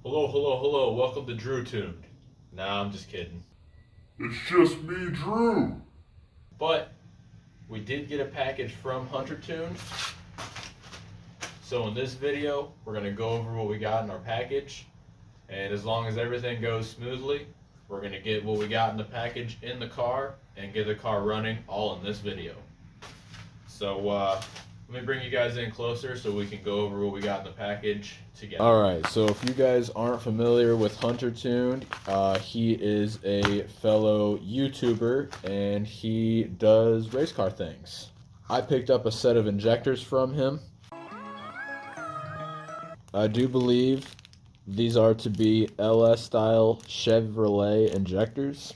Hello, hello, hello. Welcome to Drew Tuned. Nah, I'm just kidding. It's just me, Drew. But we did get a package from Hunter Tuned. So in this video, we're going to go over what we got in our package. And as long as everything goes smoothly, we're going to get what we got in the package in the car and get the car running all in this video. So let me bring you guys in closer so we can go over what we got in the package together. Alright, so if you guys aren't familiar with Hunter Tuned, he is a fellow YouTuber and he does race car things. I picked up a set of injectors from him. I do believe these are to be LS style Chevrolet injectors.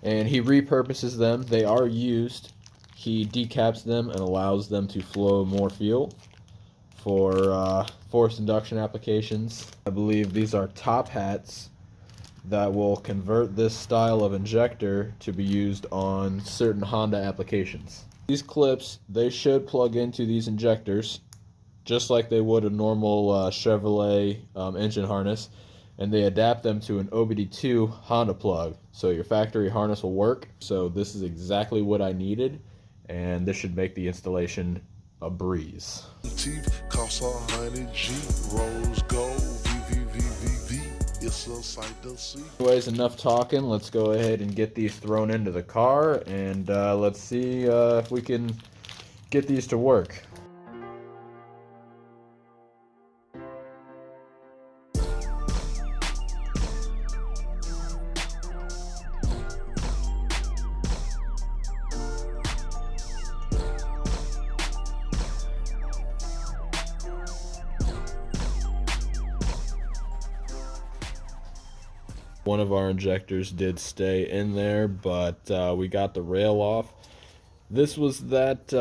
And he repurposes them. They are used. He decaps them and allows them to flow more fuel for forced induction applications. I believe these are top hats that will convert this style of injector to be used on certain Honda applications. These clips, they should plug into these injectors just like they would a normal Chevrolet engine harness, and they adapt them to an OBD2 Honda plug, so your factory harness will work. So this is exactly what I needed, and this should make the installation a breeze. Costs 100 G, rose gold, VVVVV. It's a sight to see. Anyways, enough talking. Let's go ahead and get these thrown into the car, and let's see if we can get these to work. One of our injectors did stay in there, but we got the rail off. This was that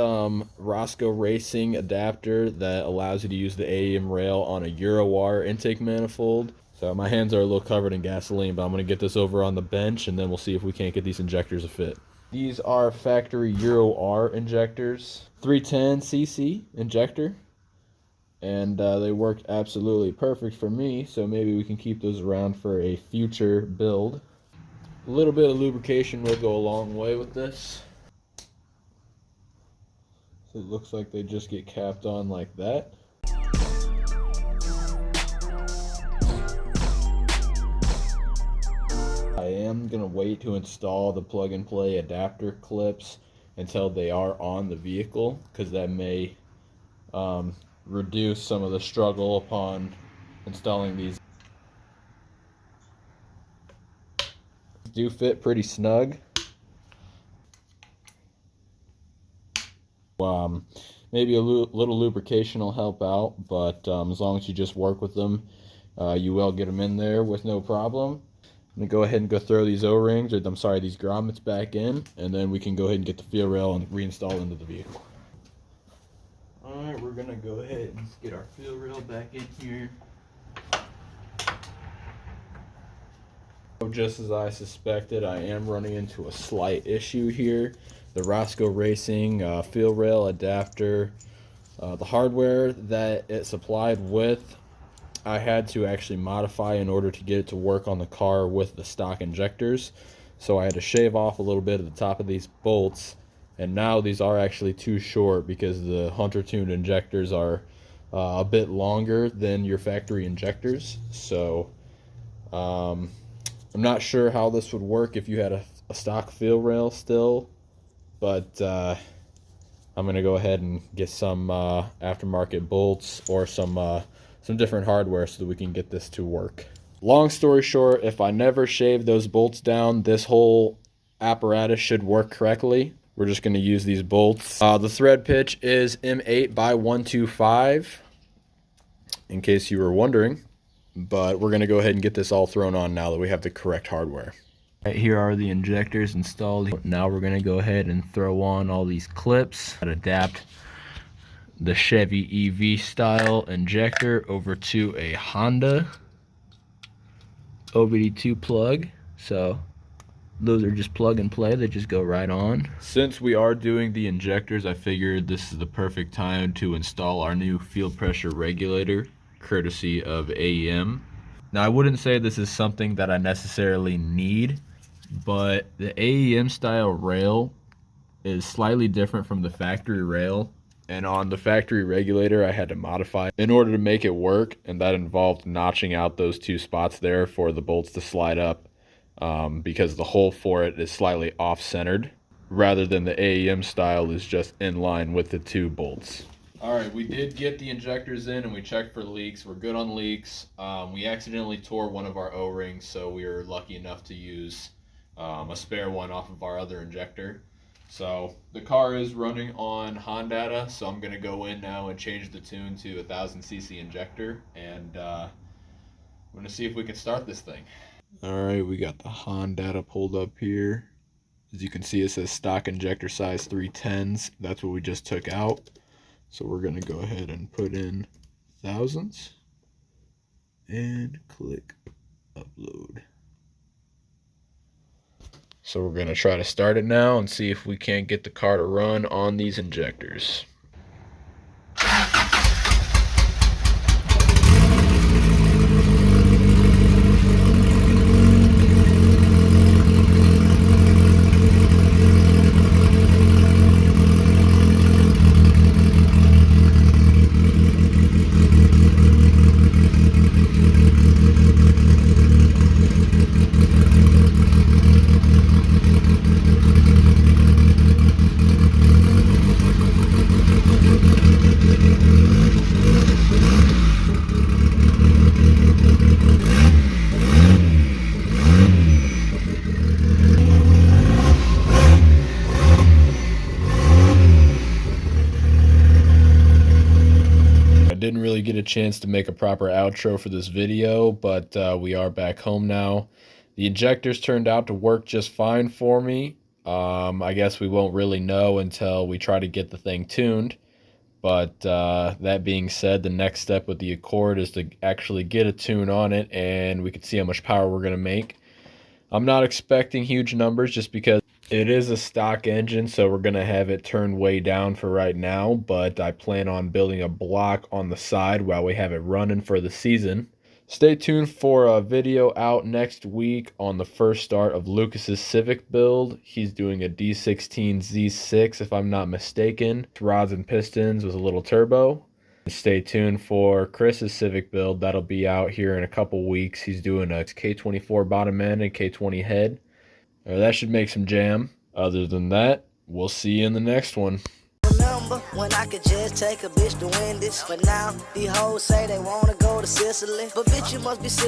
Roscoe Racing adapter that allows you to use the AEM rail on a Eurowire intake manifold. So my hands are a little covered in gasoline, but I'm going to get this over on the bench, and then we'll see if we can't get these injectors to fit. These are factory Euro-R injectors, 310cc injector. And they worked absolutely perfect for me, so maybe we can keep those around for a future build. A little bit of lubrication will go a long way with this. So it looks like they just get capped on like that. I am going to wait to install the plug-and-play adapter clips until they are on the vehicle, because that may reduce some of the struggle upon installing these. Do fit pretty snug. Maybe a little lubrication will help out, but as long as you just work with them, you will get them in there with no problem. I'm gonna go ahead and throw these O-rings, or I'm sorry, these grommets back in, and then we can go ahead and get the fuel rail and reinstall into the vehicle. Alright, we're gonna go ahead and get our fuel rail back in here. Just as I suspected, I am running into a slight issue here. The Roscoe Racing fuel rail adapter, the hardware that it supplied with, I had to actually modify in order to get it to work on the car with the stock injectors. So I had to shave off a little bit at the top of these bolts. And now these are actually too short because the Hunter Tuned injectors are a bit longer than your factory injectors. So I'm not sure how this would work if you had a stock fuel rail still. But I'm going to go ahead and get some aftermarket bolts or some different hardware so that we can get this to work. Long story short, if I never shave those bolts down, this whole apparatus should work correctly. We're just going to use these bolts. The thread pitch is M8 by 125, in case you were wondering. But we're going to go ahead and get this all thrown on now that we have the correct hardware. Right, here are the injectors installed. Now we're going to go ahead and throw on all these clips that adapt the Chevy EV style injector over to a Honda OBD2 plug. So those are just plug and play, they just go right on. Since we are doing the injectors, I figured this is the perfect time to install our new fuel pressure regulator courtesy of AEM. Now, I wouldn't say this is something that I necessarily need, but the AEM style rail is slightly different from the factory rail. And on the factory regulator, I had to modify in order to make it work, and that involved notching out those two spots there for the bolts to slide up, because the hole for it is slightly off-centered, rather than the AEM style is just in line with the two bolts. All right, we did get the injectors in and we checked for leaks. We're good on leaks. We accidentally tore one of our O-rings, so we were lucky enough to use a spare one off of our other injector. So the car is running on Honda, so I'm going to go in now and change the tune to a 1000cc injector, and I'm going to see if we can start this thing. All right, we got the Honda pulled up here. As you can see, it says stock injector size 310s. That's what we just took out. So we're going to go ahead and put in thousands and click upload. So we're going to try to start it now and see if we can't get the car to run on these injectors. Didn't really get a chance to make a proper outro for this video, but we are back home now. The injectors turned out to work just fine for me. I guess we won't really know until we try to get the thing tuned, but that being said, the next step with the Accord is to actually get a tune on it, and we can see how much power we're going to make. I'm not expecting huge numbers just because it is a stock engine, so we're going to have it turned way down for right now, but I plan on building a block on the side while we have it running for the season. Stay tuned for a video out next week on the first start of Lucas's Civic build. He's doing a D16 Z6, if I'm not mistaken. Rods and pistons with a little turbo. Stay tuned for Chris's Civic build. That'll be out here in a couple weeks. He's doing a K24 bottom end and K20 head. That should make some jam. Other than that, we'll see you in the next one. Remember when I could just take a bitch to win this? But now these hoes say they wanna go to Sicily. But bitch, you must be sick.